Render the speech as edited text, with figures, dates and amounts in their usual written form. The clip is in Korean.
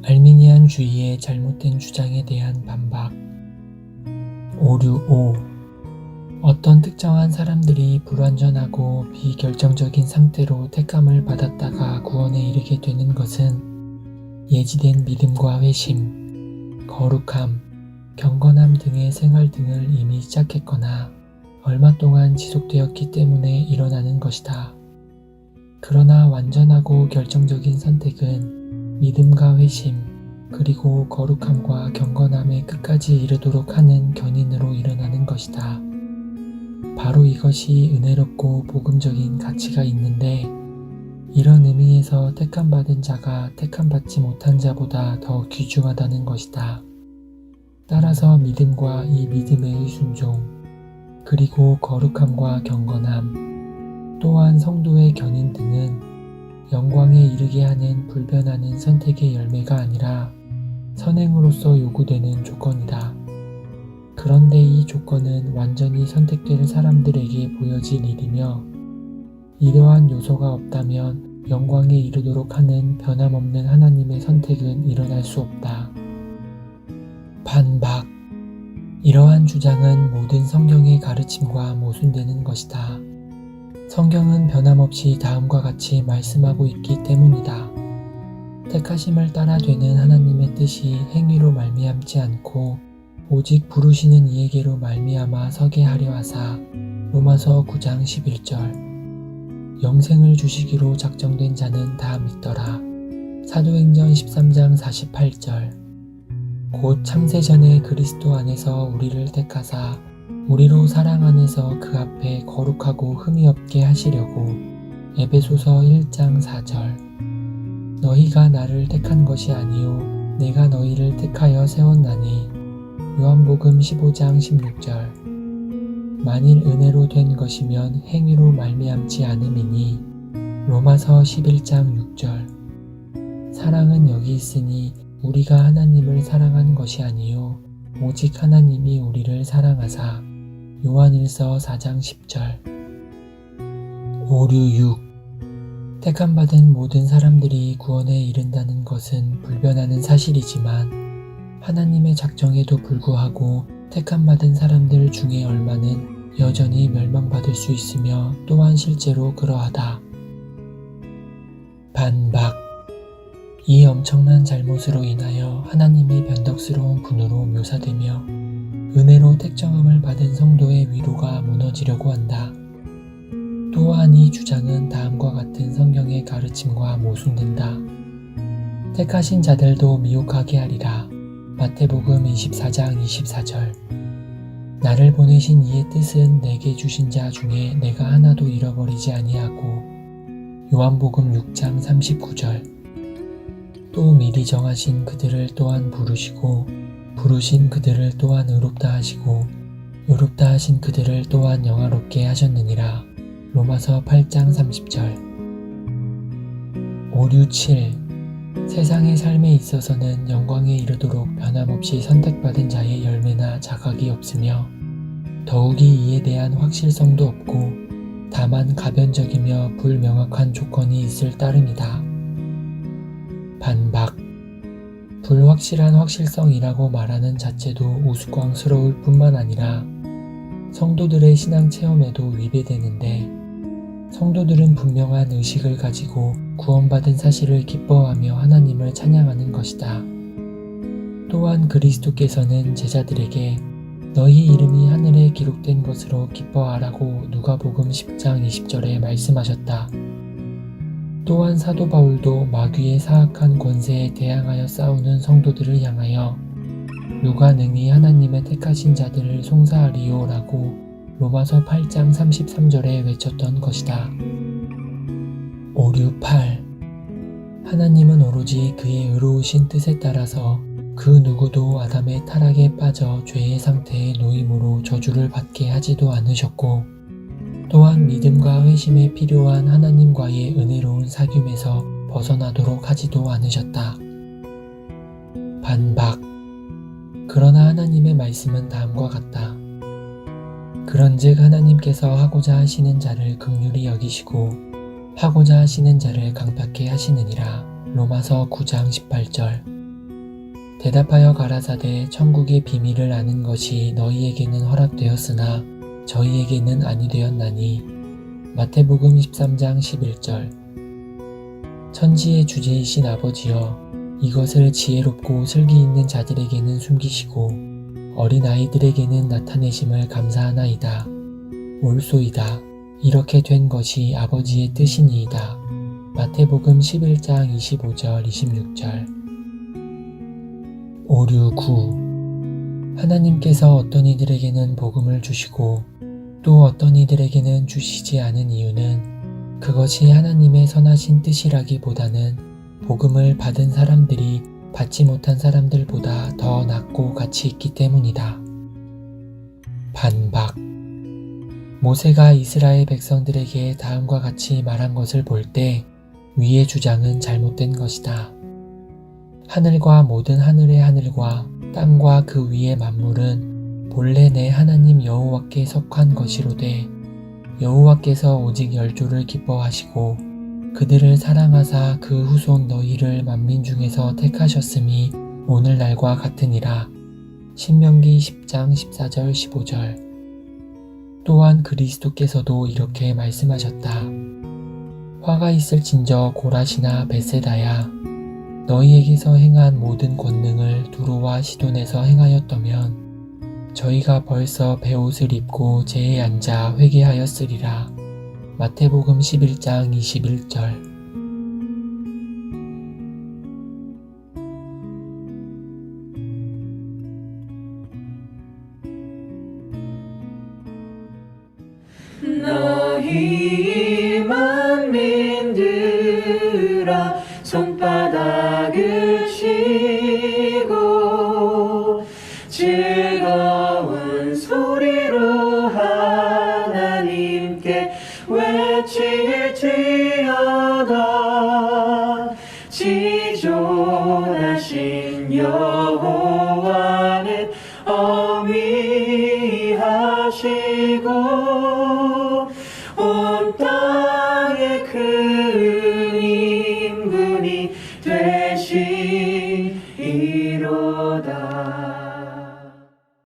알미니안주의의 잘못된 주장에 대한 반박. 오류 5. 어떤 특정한 사람들이 불완전하고 비결정적인 상태로 택함을 받았다가 구원에 이르게 되는 것은 예지된 믿음과 회심, 거룩함, 경건함 등의 생활 등을 이미 시작했거나 얼마 동안 지속되었기 때문에 일어나는 것이다. 그러나 완전하고 결정적인 선택은 믿음과 회심, 그리고 거룩함과 경건함에 끝까지 이르도록 하는 견인으로 일어나는 것이다. 바로 이것이 은혜롭고 복음적인 가치가 있는데, 이런 의미에서 택함받은 자가 택함받지 못한 자보다 더 귀중하다는 것이다. 따라서 믿음과 이 믿음의 순종, 그리고 거룩함과 경건함, 또한 성도의 견인 등은 영광에 이르게 하는 불변하는 선택의 열매가 아니라 선행으로서 요구되는 조건이다. 그런데 이 조건은 완전히 선택될 사람들에게 보여질 일이며, 이러한 요소가 없다면 영광에 이르도록 하는 변함없는 하나님의 선택은 일어날 수 없다. 반박. 이러한 주장은 모든 성경의 가르침과 모순되는 것이다. 성경은 변함없이 다음과 같이 말씀하고 있기 때문이다. 택하심을 따라 되는 하나님의 뜻이 행위로 말미암지 않고 오직 부르시는 이에게로 말미암아 서게 하려 하사. 로마서 9장 11절. 영생을 주시기로 작정된 자는 다 믿더라. 사도행전 13장 48절. 곧 창세전에 그리스도 안에서 우리를 택하사 우리로 사랑 안에서 그 앞에 거룩하고 흠이 없게 하시려고. 에베소서 1장 4절. 너희가 나를 택한 것이 아니요 내가 너희를 택하여 세웠나니. 요한복음 15장 16절. 만일 은혜로 된 것이면 행위로 말미암지 않음이니. 로마서 11장 6절. 사랑은 여기 있으니 우리가 하나님을 사랑한 것이 아니요 오직 하나님이 우리를 사랑하사. 요한일서 4장 10절. 오류 6. 택함받은 모든 사람들이 구원에 이른다는 것은 불변하는 사실이지만 하나님의 작정에도 불구하고 택함받은 사람들 중에 얼마는 여전히 멸망받을 수 있으며 또한 실제로 그러하다. 반박. 이 엄청난 잘못으로 인하여 하나님이 변덕스러운 분으로 묘사되며 은혜로 택정함을 받은 성도의 위로가 무너지려고 한다. 또한 이 주장은 다음과 같은 성경의 가르침과 모순된다. 택하신 자들도 미혹하게 하리라. 마태복음 24장 24절. 나를 보내신 이의 뜻은 내게 주신 자 중에 내가 하나도 잃어버리지 아니하고. 요한복음 6장 39절. 또 미리 정하신 그들을 또한 부르시고 부르신 그들을 또한 의롭다 하시고 의롭다 하신 그들을 또한 영화롭게 하셨느니라. 로마서 8장 30절. 오류 7. 세상의 삶에 있어서는 영광에 이르도록 변함없이 선택받은 자의 열매나 자각이 없으며 더욱이 이에 대한 확실성도 없고 다만 가변적이며 불명확한 조건이 있을 따름이다. 반박. 불확실한 확실성이라고 말하는 자체도 우스꽝스러울 뿐만 아니라 성도들의 신앙 체험에도 위배되는데, 성도들은 분명한 의식을 가지고 구원받은 사실을 기뻐하며 하나님을 찬양하는 것이다. 또한 그리스도께서는 제자들에게 너희 이름이 하늘에 기록된 것으로 기뻐하라고 누가복음 10장 20절에 말씀하셨다. 또한 사도 바울도 마귀의 사악한 권세에 대항하여 싸우는 성도들을 향하여 누가 능히 하나님의 택하신 자들을 송사하리요 라고 로마서 8장 33절에 외쳤던 것이다. 오류 8. 하나님은 오로지 그의 의로우신 뜻에 따라서 그 누구도 아담의 타락에 빠져 죄의 상태에 놓임으로 저주를 받게 하지도 않으셨고 또한 믿음과 회심에 필요한 하나님과의 은혜로운 사귐에서 벗어나도록 하지도 않으셨다. 반박. 그러나 하나님의 말씀은 다음과 같다. 그런즉 하나님께서 하고자 하시는 자를 긍휼히 여기시고 하고자 하시는 자를 강팍케 하시느니라. 로마서 9장 18절. 대답하여 가라사대 천국의 비밀을 아는 것이 너희에게는 허락되었으나 저희에게는 아니 되었나니. 마태복음 13장 11절. 천지의 주제이신 아버지여, 이것을 지혜롭고 슬기 있는 자들에게는 숨기시고 어린아이들에게는 나타내심을 감사하나이다. 옳소이다. 이렇게 된 것이 아버지의 뜻이니이다. 마태복음 11장 25절 26절. 오류 9. 하나님께서 어떤 이들에게는 복음을 주시고 또 어떤 이들에게는 주시지 않은 이유는 그것이 하나님의 선하신 뜻이라기보다는 복음을 받은 사람들이 받지 못한 사람들보다 더 낫고 가치 있기 때문이다. 반박. 모세가 이스라엘 백성들에게 다음과 같이 말한 것을 볼 때 위의 주장은 잘못된 것이다. 하늘과 모든 하늘의 하늘과 땅과 그 위의 만물은 본래 내 하나님 여호와께 속한 것이로되 여호와께서 오직 열조를 기뻐하시고 그들을 사랑하사 그 후손 너희를 만민 중에서 택하셨음이 오늘날과 같으니라. 신명기 10장 14절 15절. 또한 그리스도께서도 이렇게 말씀하셨다. 화가 있을진저 고라시나 벳세다야, 너희에게서 행한 모든 권능을 두로와 시돈에서 행하였더면 저희가 벌써 베옷을 입고 제에 앉아 회개하였으리라. 마태복음 11장 21절. 너희 만민들아 손바닥을 치고 즐거운 소리로 하나님께 외칠지어다. 지존하신 여호와는 어미하시고